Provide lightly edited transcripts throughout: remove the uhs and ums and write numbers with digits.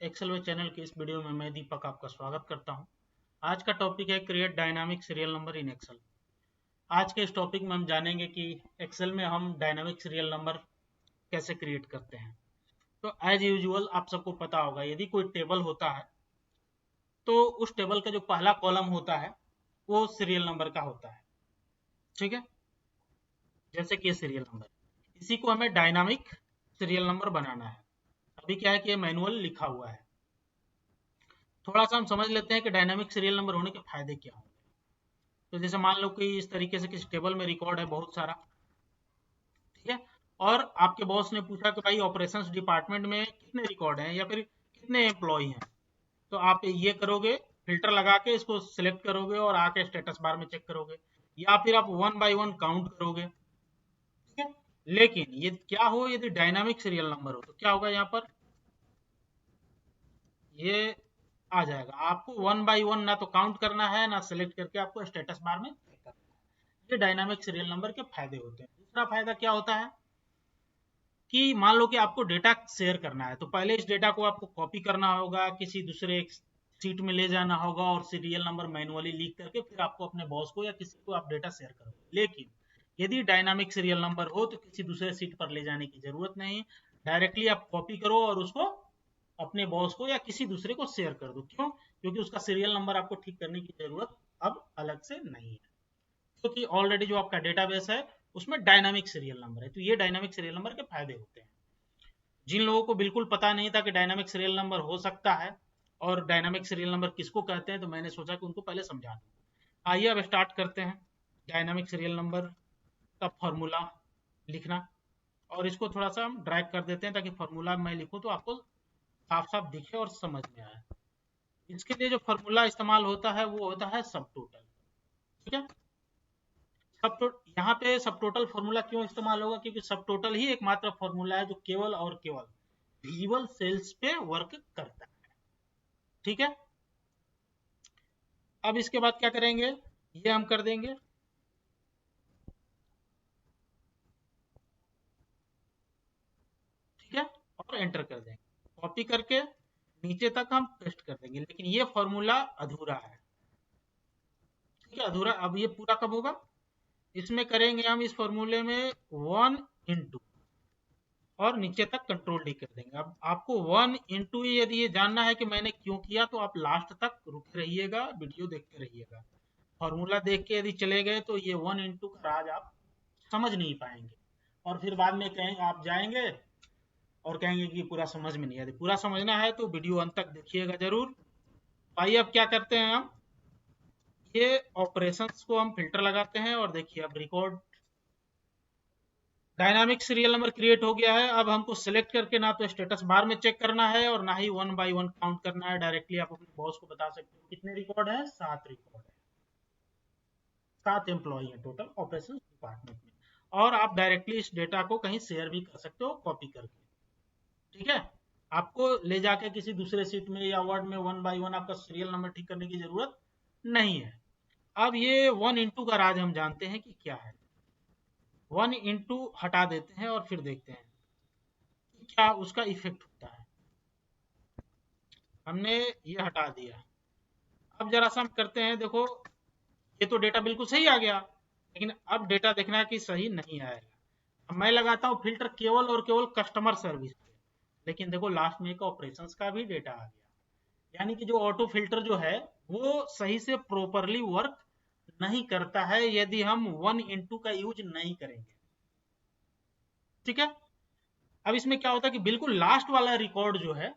Excel वे channel के इस video में मैं दीपक आपका स्वागत करता हूं। आज का टॉपिक है create dynamic serial number in Excel. आज के इस टॉपिक में हम जानेंगे कि एक्सेल में हम डायनामिक सीरियल नंबर कैसे क्रिएट करते हैं। तो एज यूजुअल आप सबको पता होगा, यदि कोई टेबल होता है तो उस टेबल का जो पहला कॉलम होता है वो सीरियल नंबर का होता है। ठीक है, जैसे कि सीरियल नंबर, इसी को हमें डायनामिक सीरियल नंबर बनाना है। अभी क्या है कि ये मैनुअल लिखा हुआ है। थोड़ा सा हम समझ लेते हैं कि डायनामिक सीरियल नंबर होने के फायदे क्या होंगे। तो जैसे मान लो कि इस तरीके से किसी टेबल में रिकॉर्ड है बहुत सारा, ठीक है, और आपके बॉस ने पूछा कि भाई ऑपरेशंस डिपार्टमेंट में कितने रिकॉर्ड हैं या फिर कितने एम्प्लॉय हैं। तो आप ये करोगे, फिल्टर लगा के इसको सिलेक्ट करोगे और आके स्टेटस बार में चेक करोगे, या फिर आप वन बाय वन काउंट करोगे। ठीक है, लेकिन ये क्या हो, यदि डायनामिक सीरियल नंबर हो तो क्या होगा, यहाँ पर ये आ जाएगा। आपको वन बाय वन ना तो काउंट करना है ना सेलेक्ट करके आपको स्टेटस बार में चेक करना है। ये डायनामिक सीरियल नंबर के फायदे होते हैं। दूसरा फायदा क्या होता है कि मान लो कि आपको डेटा शेयर करना है, तो पहले इस डेटा को आपको कॉपी करना होगा, किसी दूसरे सीट में ले जाना होगा और सीरियल नंबर मैनुअली लिख करके फिर आपको अपने बॉस को या किसी को आप डेटा शेयर करोगे। लेकिन यदि डायनामिक सीरियल नंबर हो तो किसी दूसरे सीट पर ले जाने की जरूरत नहीं, डायरेक्टली आप कॉपी करो और उसको अपने बॉस को या किसी दूसरे को शेयर कर दो। क्यों? क्योंकि उसका सीरियल नंबर आपको ठीक करने की जरूरत अब अलग से नहीं है, क्योंकि ऑलरेडी जो आपका डेटाबेस है उसमें डायनामिक सीरियल नंबर है। तो ये डायनामिक सीरियल नंबर के फायदे होते हैं। जिन लोगों को बिल्कुल पता नहीं था कि डायनामिक सीरियल नंबर हो सकता है और डायनामिक सीरियल नंबर किसको कहते हैं, तो मैंने सोचा कि उनको पहले समझा दूं। आइए अब स्टार्ट करते हैं डायनामिक सीरियल नंबर का फॉर्मूला लिखना, और इसको थोड़ा सा हम ड्रैग कर देते हैं ताकि फॉर्मूला मैं लिखूं तो आपको साफ साफ दिखे और समझ में आए। इसके लिए जो फॉर्मूला इस्तेमाल होता है वो होता है सब टोटल। ठीक है, सब यहाँ पे सब टोटल फॉर्मूला क्यों इस्तेमाल होगा, क्योंकि सब टोटल ही एकमात्र फॉर्मूला है जो केवल और केवल विजुअल सेल्स पे वर्क करता है। ठीक है, अब इसके बाद क्या करेंगे, ये हम कर देंगे, ठीक है, और एंटर कर देंगे। कॉपी करके नीचे तक हम पेस्ट कर देंगे, लेकिन ये फॉर्मूला अधूरा है। ठीक है, अधूरा। अब ये पूरा कब होगा, इसमें करेंगे हम इस फॉर्मूले में वन इंटू और नीचे तक कंट्रोल डी कर देंगे। अब आपको वन इंटू यदि ये जानना है कि मैंने क्यों किया तो आप लास्ट तक रुके रहिएगा, वीडियो देखते रहिएगा। फॉर्मूला देख के यदि चले गए तो ये वन इंटू का राज आप समझ नहीं पाएंगे, और फिर बाद में कहेंगे, आप जाएंगे और कहेंगे कि पूरा समझ में नहीं आया। पूरा समझना है तो वीडियो अंत तक देखिएगा जरूर। आइए अब क्या करते हैं, हम ये ऑपरेशंस को हम फिल्टर लगाते हैं और देखिए अब record dynamic serial number create हो गया है। अब हमको सिलेक्ट करके ना तो स्टेटस बार में चेक करना है और ना ही वन बाय वन काउंट करना है। डायरेक्टली आप अपने बॉस को बता सकते हो कितने रिकॉर्ड है, 7 रिकॉर्ड है, 7 एम्प्लॉय है टोटल ऑपरेशन डिपार्टमेंट में। और आप डायरेक्टली इस डेटा को कहीं शेयर भी कर सकते हो कॉपी करके। ठीक है, आपको ले जाके किसी दूसरे सीट में या वर्ड में वन बाय वन आपका सीरियल नंबर ठीक करने की जरूरत नहीं है। अब ये वन इंटू का राज हम जानते हैं कि क्या है। वन इंटू हटा देते हैं और फिर देखते हैं कि क्या उसका इफेक्ट होता है। हमने ये हटा दिया। अब जरा सा हम करते हैं, देखो ये तो डेटा बिल्कुल सही आ गया, लेकिन अब डेटा देखना है कि सही नहीं आएगा। अब मैं लगाता हूँ फिल्टर केवल और केवल कस्टमर सर्विस पे, लेकिन देखो लास्ट में एक ऑपरेशंस का भी डेटा आ गया। यानी कि जो ऑटो फिल्टर जो है वो सही से प्रॉपरली वर्क नहीं करता है यदि हम वन इंटू का यूज नहीं करेंगे। ठीक है, अब इसमें क्या होता है कि बिल्कुल लास्ट वाला रिकॉर्ड जो है,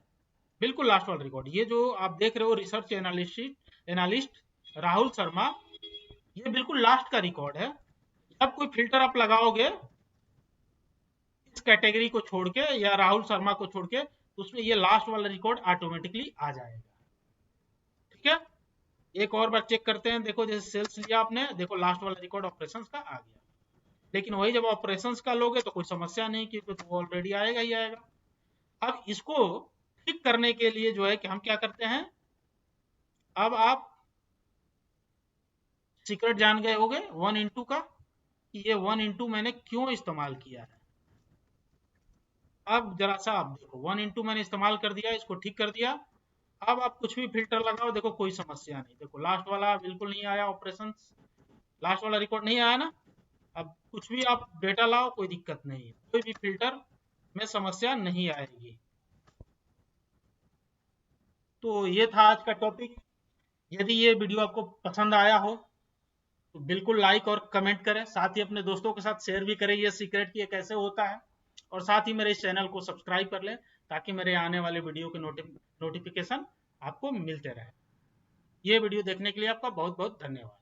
बिल्कुल लास्ट वाला रिकॉर्ड, ये जो आप देख रहे हो research analyst analyst Rahul Sharma, ये बिल्कुल लास्ट का रिकॉर्ड है। जब कोई फिल्टर आप लगाओगे इस कैटेगरी को छोड़ के या राहुल शर्मा को छोड़ के, तो उसमें ये लास्ट वाला रिकॉर्ड ऑटोमेटिकली आ जाएगा। ठीक है, एक और बार चेक करते हैं। देखो जैसे सेल्स लिया आपने, देखो लास्ट वाला रिकॉर्ड ऑपरेशंस का आ गया। लेकिन वही जब ऑपरेशंस का लोगे तो कोई समस्या नहीं, क्योंकि तो ऑलरेडी आएगा ही आएगा। अब इसको ठीक करने के लिए जो है कि हम क्या करते हैं, अब आप सीक्रेट जान गए होगे वन इंटू का, कि ये वन इंटू मैंने क्यों इस्तेमाल किया है। अब जरा सा आप देखो 1 into मैंने इस्तेमाल कर दिया, इसको ठीक कर दिया। अब आप कुछ भी फिल्टर लगाओ, देखो कोई समस्या नहीं। देखो लास्ट वाला बिल्कुल नहीं आया, ऑपरेशन लास्ट वाला रिकॉर्ड नहीं आया ना। अब कुछ भी आप डेटा लाओ, कोई दिक्कत नहीं है, कोई भी फिल्टर में समस्या नहीं आएगी। तो ये था आज का टॉपिक। यदि ये वीडियो आपको पसंद आया हो तो बिल्कुल लाइक और कमेंट करें, साथ ही अपने दोस्तों के साथ शेयर भी करें ये सीक्रेट कि ये कैसे होता है। और साथ ही मेरे इस चैनल को सब्सक्राइब कर लें ताकि मेरे आने वाले वीडियो के नोटिफिकेशन आपको मिलते रहे। ये वीडियो देखने के लिए आपका बहुत बहुत धन्यवाद।